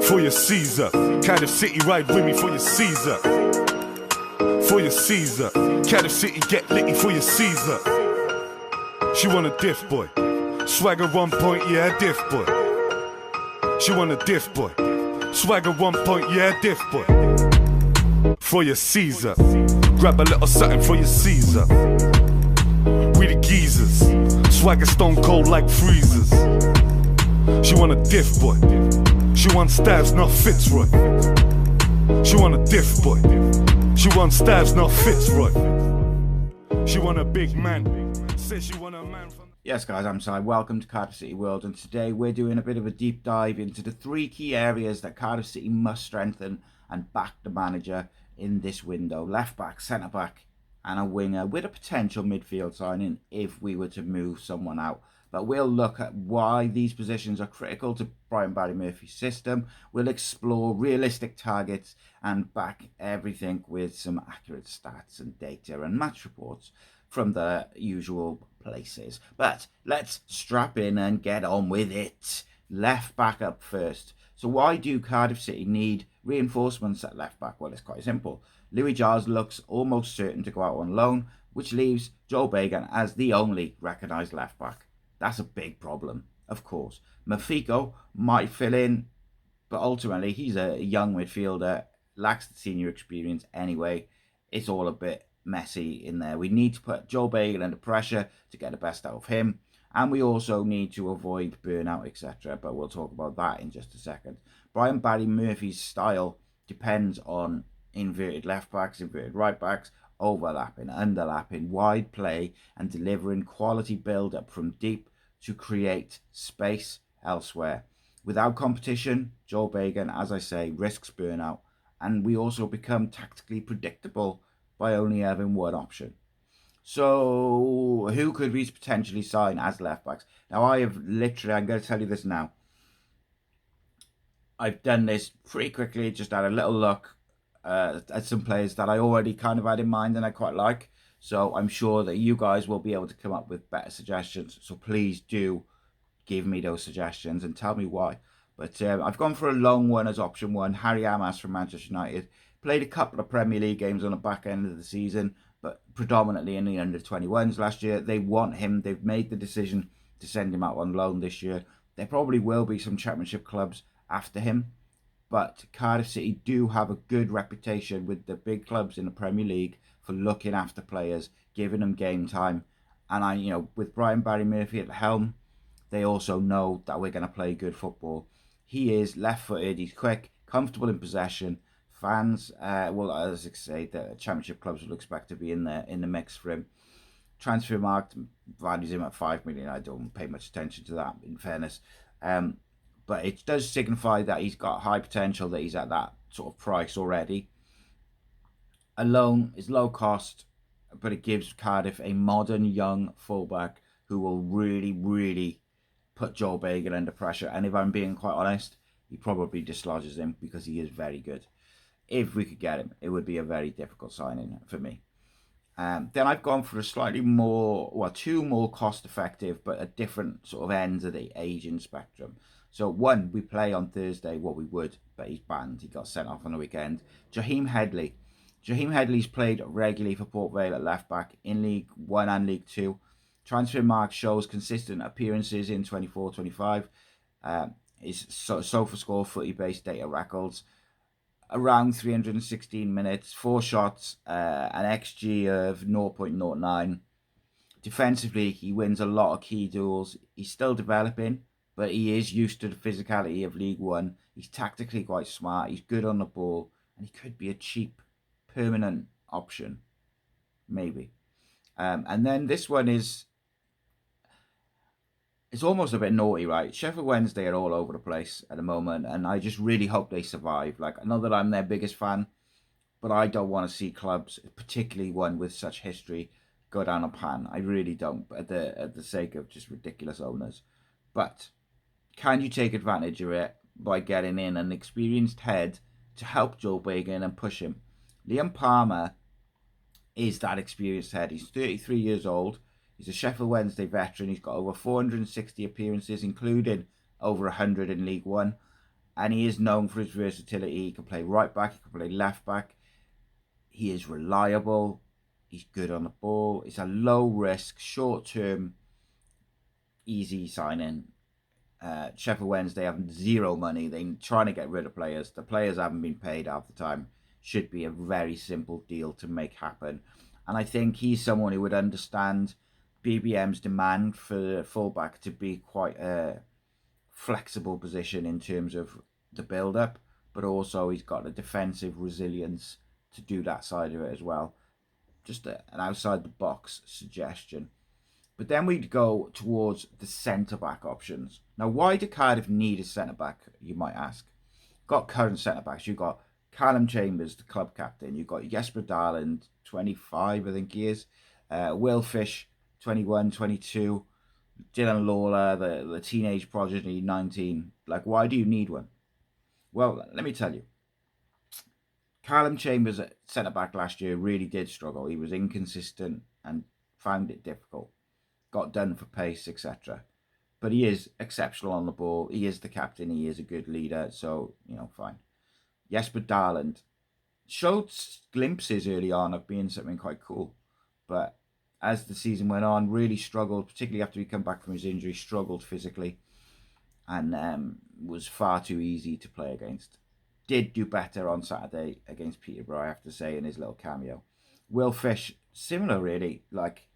For your Caesar, Cardiff City ride with me for your Caesar. For your Caesar, Cardiff City get litty for your Caesar. She want a diff boy, swagger 1 point, yeah, diff boy. She want a diff boy, swagger 1 point, yeah, diff boy. For your Caesar, grab a little something for your Caesar. We the geezers, swagger stone cold like freezers. She want a diff boy, she want Starvz, not Fitzroy. She want a diff boy, she want Starvz, not Fitzroy. She want a big man, says she want a man from... Yes guys, I'm Si, welcome to Cardiff City World, and today we're doing a bit of a deep dive into the 3 key areas that Cardiff City must strengthen and back the manager in this window. Left back, centre back and a winger with a potential midfield signing if we were to move someone out. But we'll look at why these positions are critical to Brian Barry Murphy's system. We'll explore realistic targets and back everything with some accurate stats and data and match reports from the usual places. But let's strap in and get on with it. Left back up first. So why do Cardiff City need reinforcements at left back? Well, it's quite simple. Louis Giles looks almost certain to go out on loan, which leaves Joel Bagan as the only recognised left back. That's a big problem, of course. Mafiko might fill in, but ultimately he's a young midfielder, lacks the senior experience anyway. It's all a bit messy in there. We need to put Joel Bagan under pressure to get the best out of him, and we also need to avoid burnout, etc. But we'll talk about that in just a second. Brian Barry Murphy's style depends on inverted left backs, inverted right backs, overlapping, underlapping, wide play, and delivering quality build-up from deep to create space elsewhere. Without competition, Joel Bagan, as I say, risks burnout, and we also become tactically predictable by only having one option. So who could we potentially sign as left backs? Now I'm going to tell you this now. I've done this pretty quickly, just had a little look at some players that I already kind of had in mind and I quite like. So I'm sure that you guys will be able to come up with better suggestions. So please do give me those suggestions and tell me why. But I've gone for a long one as option 1. Harry Amas from Manchester United. Played a couple of Premier League games on the back end of the season, but predominantly in the under-21s last year. They want him. They've made the decision to send him out on loan this year. There probably will be some Championship clubs after him, but Cardiff City do have a good reputation with the big clubs in the Premier League for looking after players, giving them game time. And with Brian Barry Murphy at the helm, they also know that we're going to play good football. He is left-footed, he's quick, comfortable in possession. Fans, well, as I say, the Championship clubs will expect to be in the mix for him. Transfermarkt values him at 5 million. I don't pay much attention to that, in fairness. But it does signify that he's got high potential, that he's at that sort of price already. A loan is low cost, but it gives Cardiff a modern young fullback who will really, really put Joel Bagan under pressure. And if I'm being quite honest, he probably dislodges him because he is very good. If we could get him, it would be a very difficult signing for me. Then I've gone for a slightly more, well, 2 more cost-effective, but at different sort of ends of the aging spectrum. So 1, we play on Thursday, well, we would, but he's banned. He got sent off on the weekend. Jaheim Headley. Jaheim Headley's played regularly for Port Vale at left back in League 1 and League 2. Transfermarkt shows consistent appearances in 24-25. His SofaScore footy-based data records around 316 minutes, 4 shots, an XG of 0.09. Defensively, he wins a lot of key duels. He's still developing, but he is used to the physicality of League 1. He's tactically quite smart. He's good on the ball, and he could be a cheap, permanent option, maybe. And then this one is... It's almost a bit naughty, right? Sheffield Wednesday are all over the place at the moment, and I just really hope they survive. Like, I know that I'm their biggest fan, but I don't want to see clubs, particularly one with such history, go down a pan. I really don't, at the sake of just ridiculous owners. But can you take advantage of it by getting in an experienced head to help Joel Bagan and push him? Liam Palmer is that experienced head. He's 33 years old. He's a Sheffield Wednesday veteran. He's got over 460 appearances, including over 100 in League 1. And he is known for his versatility. He can play right back, he can play left back. He is reliable. He's good on the ball. It's a low risk, short term, easy signing. Sheffield Wednesday have zero money. They're trying to get rid of players. The players haven't been paid half the time. Should be a very simple deal to make happen. And I think he's someone who would understand BBM's demand for the fullback to be quite a flexible position in terms of the build-up, but also he's got a defensive resilience to do that side of it as well. Just an outside-the-box suggestion. But then we'd go towards the centre-back options. Now, why do Cardiff need a centre-back, you might ask? Got current centre-backs. You've got Callum Chambers, the club captain. You've got Jesper Darland, 25, I think he is. Will Fish, 21, 22. Dylan Lawler, the teenage prodigy, 19. Like, why do you need one? Well, let me tell you. Callum Chambers at centre-back last year really did struggle. He was inconsistent and found it difficult. Got done for pace, etc. But he is exceptional on the ball. He is the captain. He is a good leader. So, fine. Jesper Darland showed glimpses early on of being something quite cool. But as the season went on, really struggled, particularly after he come back from his injury, struggled physically and was far too easy to play against. Did do better on Saturday against Peterborough, I have to say, in his little cameo. Will Fish, similar really, like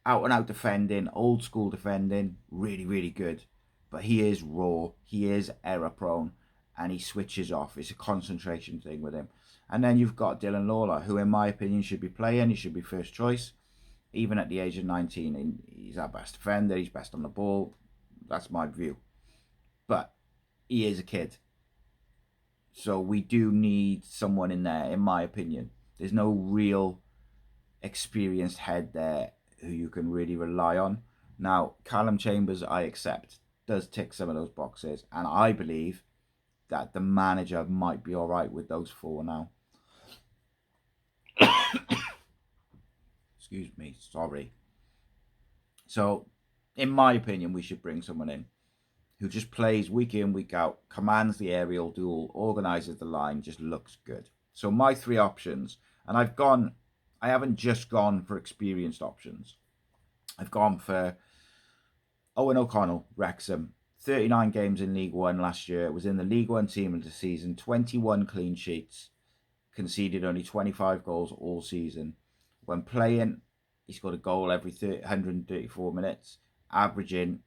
out and out defending, old school defending, really, really good. But he is raw, he is error prone, and he switches off. It's a concentration thing with him. And then you've got Dylan Lawler, who in my opinion should be playing, he should be first choice. Even at the age of 19, he's our best defender, he's best on the ball. That's my view. But he is a kid. So we do need someone in there, in my opinion. There's no real experienced head there who you can really rely on. Now, Callum Chambers, I accept, does tick some of those boxes. And I believe that the manager might be all right with those four now. Excuse me, sorry. So, in my opinion, we should bring someone in who just plays week in, week out, commands the aerial duel, organises the line, just looks good. So my three options, and I haven't just gone for experienced options. I've gone for Owen O'Connell, Wrexham, 39 games in League One last year, was in the League One team of the season, 21 clean sheets, conceded only 25 goals all season. When playing, he scored a goal every 134 minutes, averaging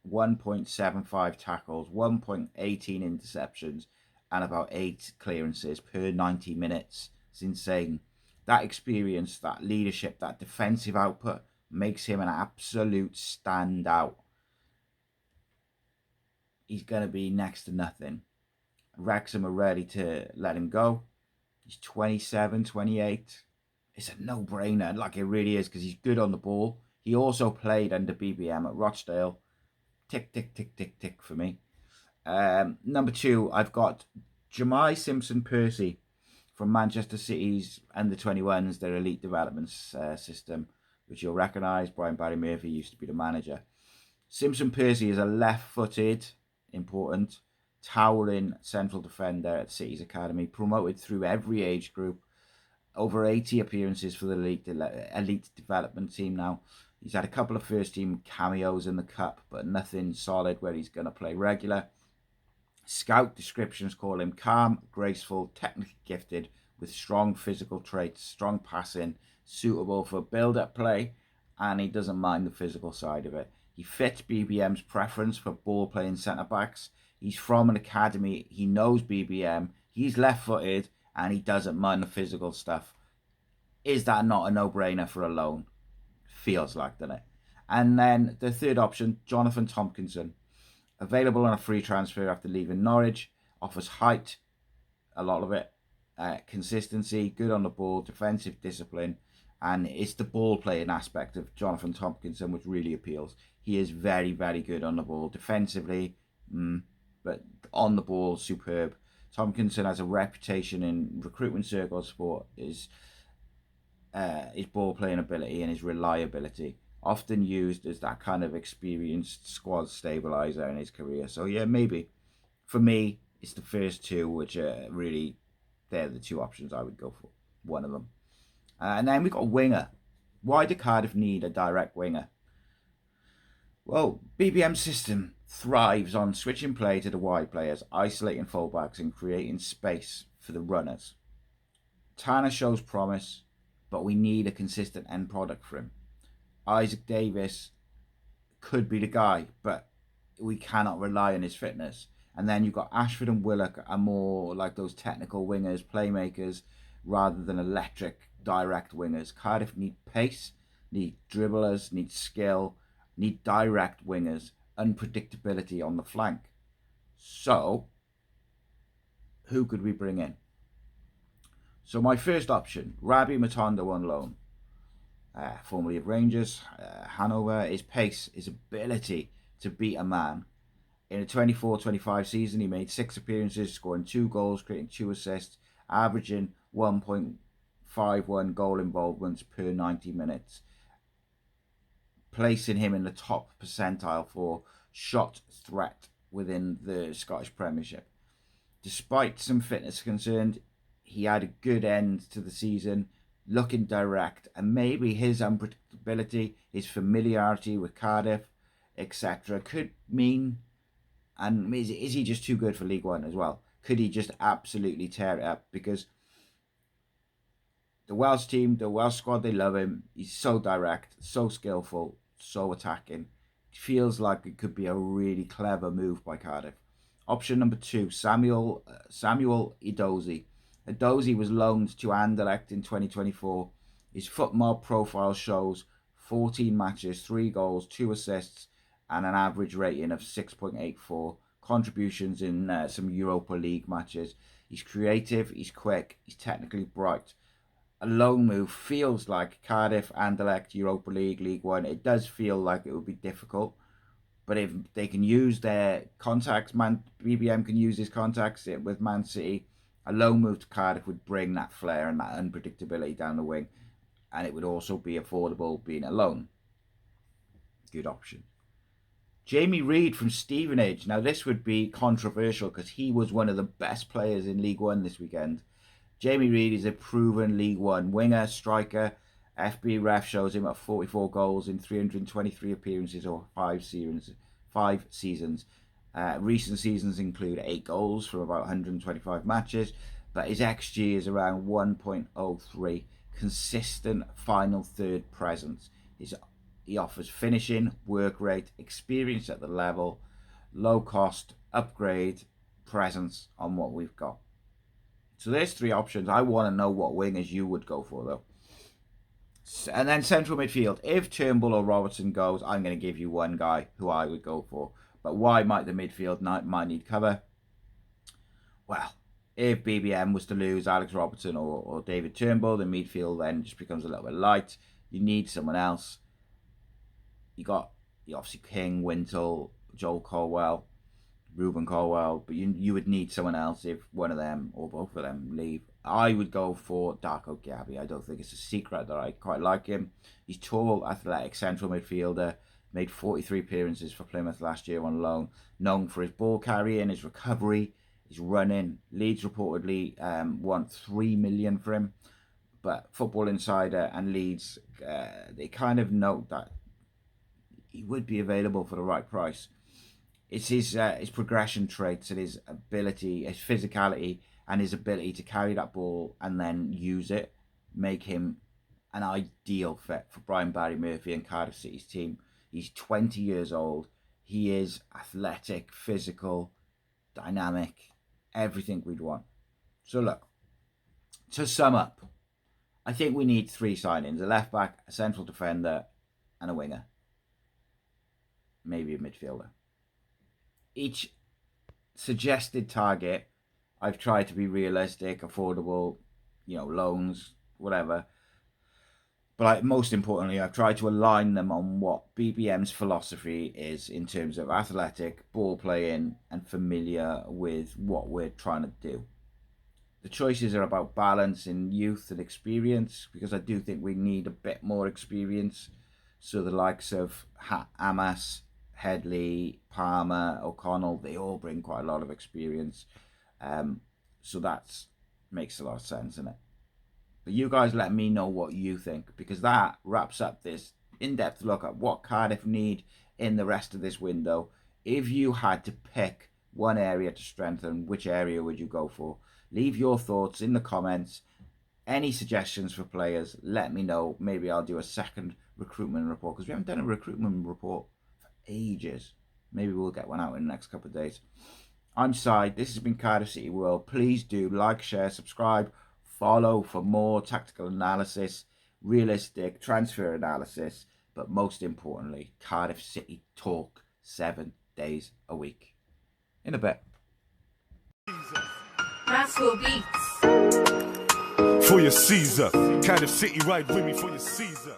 1.75 tackles, 1.18 interceptions, and about 8 clearances per 90 minutes. It's insane. That experience, that leadership, that defensive output makes him an absolute standout. He's going to be next to nothing. Wrexham are ready to let him go. He's 27, 28. It's a no-brainer, like it really is, because he's good on the ball. He also played under BBM at Rochdale. Tick, tick, tick, tick, tick for me. Number 2, I've got Jemai Simpson-Percy from Manchester City's under-21s, their elite development system, which you'll recognise. Brian Barry Murphy used to be the manager. Simpson-Percy is a left-footed, important, towering central defender at City's academy, promoted through every age group. Over 80 appearances for the elite development team now. He's had a couple of first team cameos in the cup, but nothing solid where he's going to play regular. Scout descriptions call him calm, graceful, technically gifted, with strong physical traits, strong passing, suitable for build-up play, and he doesn't mind the physical side of it. He fits BBM's preference for ball-playing centre-backs. He's from an academy. He knows BBM. He's left-footed, and he doesn't mind the physical stuff. Is that not a no-brainer for a loan? Feels like, doesn't it? And then the third option, Jonathan Tompkinson. Available on a free transfer after leaving Norwich. Offers height, a lot of it. Consistency, good on the ball, defensive discipline. And it's the ball-playing aspect of Jonathan Tompkinson which really appeals. He is very, very good on the ball. Defensively, but on the ball, superb. Tompkinson has a reputation in recruitment circles for his ball-playing ability and his reliability. Often used as that kind of experienced squad stabiliser in his career. So yeah, maybe. For me, It's the first two which are really, they're the two options I would go for. One of them. And then we've got a winger. Why do Cardiff need a direct winger? Well, BBM's system thrives on switching play to the wide players, isolating fullbacks and creating space for the runners. Tanner shows promise, but we need a consistent end product for him. Isaac Davis could be the guy, but we cannot rely on his fitness. And then you've got Ashford and Willock are more like those technical wingers, playmakers, rather than electric, direct wingers. Cardiff need pace, need dribblers, need skill, need direct wingers, unpredictability on the flank. So, who could we bring in? So my first option, Rabi Matondo on loan. Formerly of Rangers, Hanover, his pace, his ability to beat a man. In a 24-25 season, he made 6 appearances, scoring 2 goals, creating 2 assists, averaging 1.51 goal involvements per 90 minutes, placing him in the top percentile for shot threat within the Scottish Premiership. Despite some fitness concerns, he had a good end to the season, looking direct, and maybe his unpredictability, his familiarity with Cardiff, etc., could mean, and is he just too good for League One as well? Could he just absolutely tear it up? Because the Welsh team, the Welsh squad, they love him. He's so direct, so skillful, so attacking. It feels like it could be a really clever move by Cardiff. Option number 2, Samuel Edozie. Edozie was loaned to Anderlecht in 2024. His FootMob profile shows 14 matches, 3 goals, 2 assists, and an average rating of 6.84. Contributions in some Europa League matches. He's creative, he's quick, he's technically bright. A loan move feels like Cardiff, Anderlecht, Europa League, League One. It does feel like it would be difficult. But if they can use their contacts, BBM can use his contacts with Man City, a loan move to Cardiff would bring that flair and that unpredictability down the wing. And it would also be affordable being a loan. Good option. Jamie Reid from Stevenage. Now, this would be controversial because he was one of the best players in League One this weekend. Jamie Reid is a proven League One winger, striker. FB Ref shows him at 44 goals in 323 appearances or 5 seasons. Recent seasons include 8 goals from about 125 matches, but his XG is around 1.03. Consistent final third presence. He offers finishing, work rate, experience at the level, low cost, upgrade, presence on what we've got. So there's 3 options. I want to know what wingers you would go for, though. And then central midfield. If Turnbull or Robertson goes, I'm going to give you one guy who I would go for. But why might the midfield might need cover? Well, if BBM was to lose Alex Robertson or David Turnbull, the midfield then just becomes a little bit light. You need someone else. You got obviously King, Wintle, Joel Colwell, Ruben Colwell, but you would need someone else if one of them or both of them leave. I would go for Darko Gyabi. I don't think it's a secret that I quite like him. He's tall, athletic, central midfielder, made 43 appearances for Plymouth last year on loan, known for his ball carrying, his recovery, his running. Leeds reportedly want 3 million for him, but Football Insider and Leeds, they kind of note that he would be available for the right price. It's his progression traits and his ability, his physicality, and his ability to carry that ball and then use it, make him an ideal fit for Brian Barry Murphy and Cardiff City's team. He's 20 years old. He is athletic, physical, dynamic, everything we'd want. So look, to sum up, I think we need 3 signings: a left back, a central defender, and a winger. Maybe a midfielder. Each suggested target, I've tried to be realistic, affordable, loans, whatever. But most importantly, I've tried to align them on what BBM's philosophy is in terms of athletic, ball playing, and familiar with what we're trying to do. The choices are about balance in youth and experience, because I do think we need a bit more experience. So the likes of Amas, Headley, Palmer, O'Connell, they all bring quite a lot of experience. So that makes a lot of sense, doesn't it? But you guys let me know what you think, because that wraps up this in-depth look at what Cardiff need in the rest of this window. If you had to pick one area to strengthen, which area would you go for? Leave your thoughts in the comments. Any suggestions for players, let me know. Maybe I'll do a second recruitment report, because we haven't done a recruitment report for ages. Maybe we'll get one out in the next couple of days. I'm Si. This has been Cardiff City World. Please do like, share, subscribe, follow for more tactical analysis, realistic transfer analysis, but most importantly, Cardiff City talk 7 days a week. In a bit. Rascal Beats. For your Caesar. Cardiff City, ride with me for your Caesar.